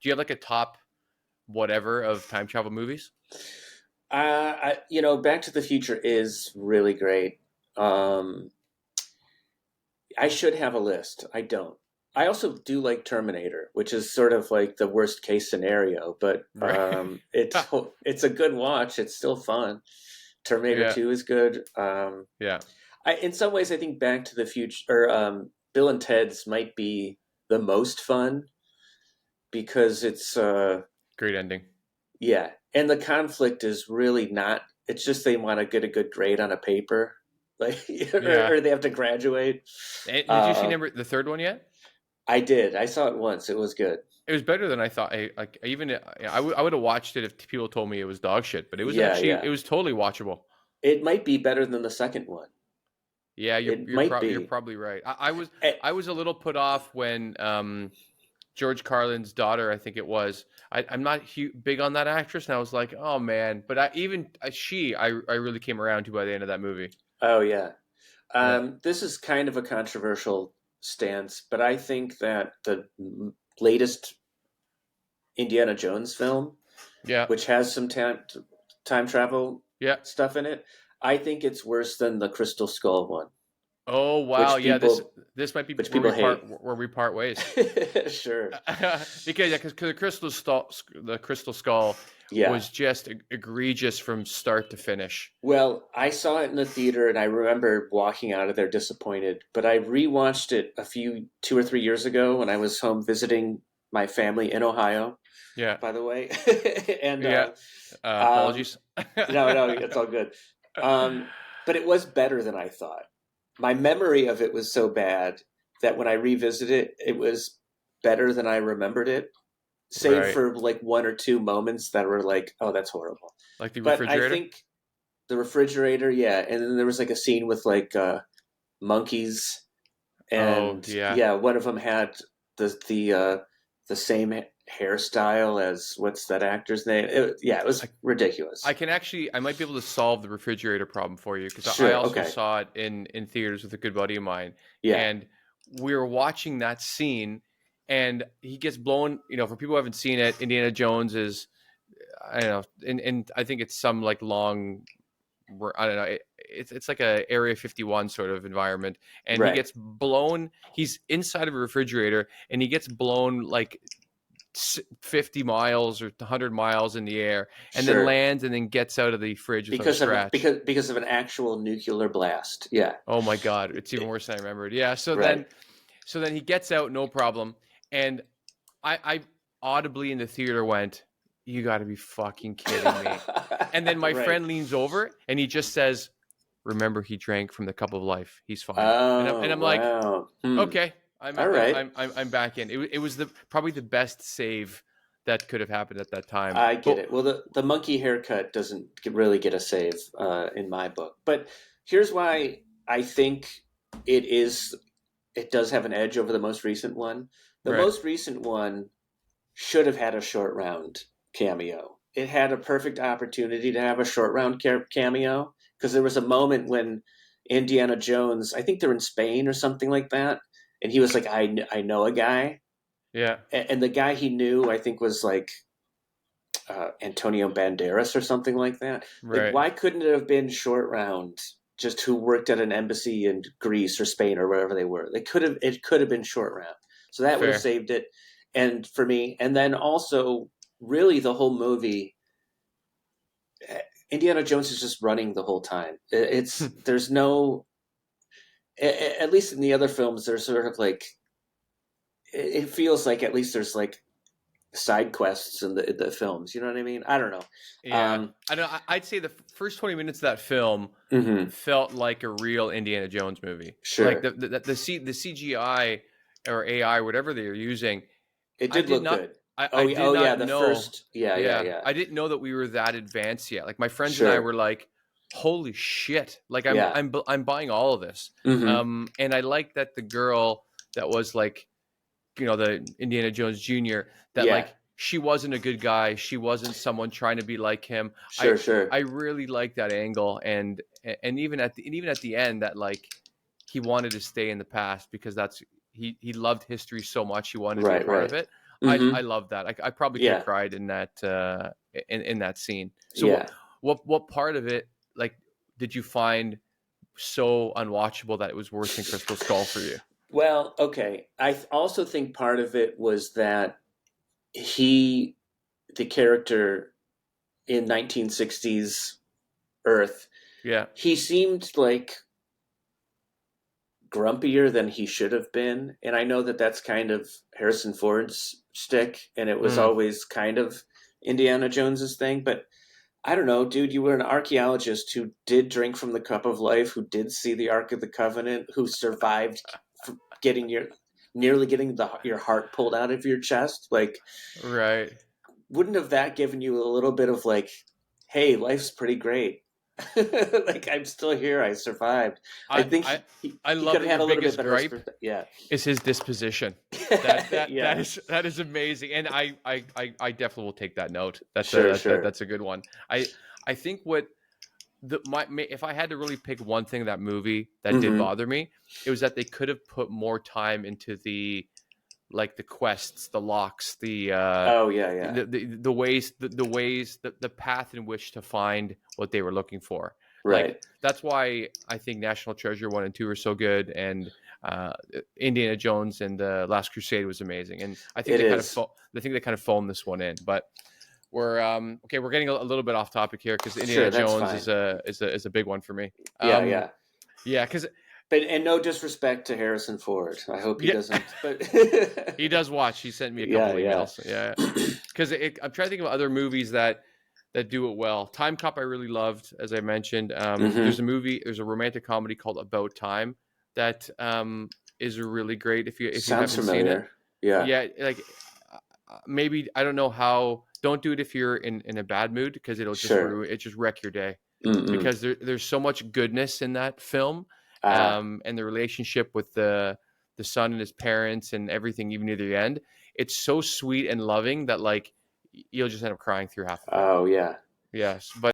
Do you have like a top whatever of time travel movies? Back to the Future is really great. Um, I should have a list. I don't. I also do like Terminator, which is sort of like the worst case scenario, but Right. it's a good watch. It's still fun. Terminator Yeah. 2 is good. Yeah. In some ways, I think Back to the Future or Bill and Ted's might be the most fun because it's Great ending. yeah, and the conflict is really not. It's just they want to get a good grade on a paper, like Yeah. or they have to graduate. And did you see Uh, number the third one yet? I did. I saw it once. It was good. It was better than I thought. I would have watched it if people told me it was dog shit, but Yeah, it yeah. was totally watchable. It might be better than the second one. Yeah, It might you're be. probably right. Eh, I was a little put off when George Carlin's daughter, I think it was. I'm not big on that actress, and I was like, oh man. But I really came around to by the end of that movie. oh yeah. Yeah, This is kind of a controversial stance, but I think that the latest Indiana Jones film, yeah, which has some time travel yeah. stuff in it, I think it's worse than the Crystal Skull one, Oh wow, which yeah. people This might be which people hate. where we part ways. Sure. Because the crystal skull Yeah. was just egregious from start to finish. Well, I saw it in the theater and I remember walking out of there disappointed, but I rewatched it 2 or 3 years ago when I was home visiting my family in Ohio, Yeah, by the way. and yeah. um, Apologies. no, no, it's all good. Um, but it was better than I thought. My memory of it was so bad that when I revisited it, it was better than I remembered it, save Right, for like one or two moments that were like, oh, that's horrible. like the But I refrigerator. think the refrigerator, yeah, and then there was like a scene with like monkeys, Oh and yeah, yeah, one of them had the same hairstyle as what's that actor's name? Yeah, it was I ridiculous. I might be able to solve the refrigerator problem for you because I Sure, also okay, saw it in theaters with a good buddy of mine, yeah, and we were watching that scene, and he gets blown. You know, for people who haven't seen it, Indiana Jones is I don't know, and I think it's some like long I don't know. It's like a Area 51 sort of environment, and he right, gets blown. He's inside of a refrigerator, and he gets blown like 50 miles or 100 miles in the air, and then sure, lands, and then gets out of the fridge without a scratch. because of an actual nuclear blast. Yeah, Oh my god, it's even worse than I remembered. Yeah. right. So then he gets out, no problem, and I audibly in the theater went, "You got to be fucking kidding me!" And then my Right. friend leans over and he just says, "Remember, he drank from the cup of life. He's fine." And Oh, I'm like, wow. Hmm. "Okay, All right. I'm back in." It was the probably the best save that could have happened at that time. I get But it. Well, the monkey haircut doesn't really get a save in my book. But here's why I think it is. It does have an edge over the most recent one. The right, most recent one should have had a short round cameo. It had a perfect opportunity to have a short round cameo because there was a moment when Indiana Jones, I think they're in Spain or something like that, and he was like, I know a guy. yeah, And the guy he knew, I think, was like Antonio Banderas or something like that. Like, right, why couldn't it have been Short Round, just who worked at an embassy in Greece or Spain or wherever they were? They could have. It could have been Short Round, so that would have fair. saved it. And for me, and then also, really, the whole movie, Indiana Jones is just running the whole time. It's there's no, at least in the other films, there's sort of like it feels like at least there's like side quests in the films. You know what I mean? I don't know. Yeah, Um, I don't. I'd say the first 20 minutes of that film mhm, felt like a real Indiana Jones movie. Like sure. the CGI or AI, whatever they're using, It I did did look not. good. I Oh did yeah, not the know. first. Yeah, yeah, Yeah, yeah. I didn't know that we were that advanced yet. Like my friends and I Sure. were like, "Holy shit!" Like Yeah. I'm buying all of this. Hmm. And I like that the girl that was like, the Indiana Jones Jr. that Yeah. like she wasn't a good guy. She wasn't someone trying to be like him. I Sure. Sure. I really like that angle, and even at the end that like he wanted to stay in the past because he loved history so much he wanted to be a Right. part Right. of it. I Mm-hmm. love that. I probably could have Yeah. cried in that in that scene. So Yeah. what part of it like did you find so unwatchable that it was worse than Crystal Skull for you? Well, okay. Also think part of it was that he, the character in 1960s Earth, Yeah. he seemed like grumpier than he should have been. And I know that that's kind of Harrison Ford's stick, and it was Mm. always kind of Indiana Jones's thing. But I don't know, dude. You were an archaeologist who did drink from the cup of life, who did see the Ark of the Covenant, who survived getting your nearly getting your heart pulled out of your chest. Like, Right. wouldn't have that given you a little bit of like, hey, life's pretty great. Like, I'm still here. I survived. I I think I I he love could that have had your a little bit biggest better gripe perspective. Yeah. is his disposition. That Yeah. is amazing, and I definitely will take that note. Sure, sure. That's a good one. I think what if I had to really pick one thing in that movie that did Mm-hmm. bother me, it was that they could have put more time into the like the quests, the locks, Oh, yeah, yeah. the ways the path in which to find what they were looking for. Like Right. that's why I think National Treasure 1 and 2 are so good, and uh, Indiana Jones and the Last Crusade was amazing. And I think It is. they kind of phoned this one in, but we're okay. We're getting a little bit off topic here because Indiana Sure, that's Jones fine. is a big one for me. Yeah, yeah. Yeah, because But and no disrespect to Harrison Ford. I hope he yeah, doesn't. But he does watch. He sent me a couple yeah, yeah. emails. Yeah, because I'm trying to think of other movies that do it well. Time Cop I really loved, as I mentioned. Mm-hmm. There's a romantic comedy called About Time that is really great if you Sounds haven't seen it. familiar. Yeah. Yeah, like maybe I don't know how. Don't do it if you're in a bad mood because Sure. it just wreck your day Mm-mm. because there's so much goodness in that film, Ah. and the relationship with the son and his parents and everything even near the end. It's so sweet and loving that like you'll just end up crying through half of it. Oh, yeah. Yes, but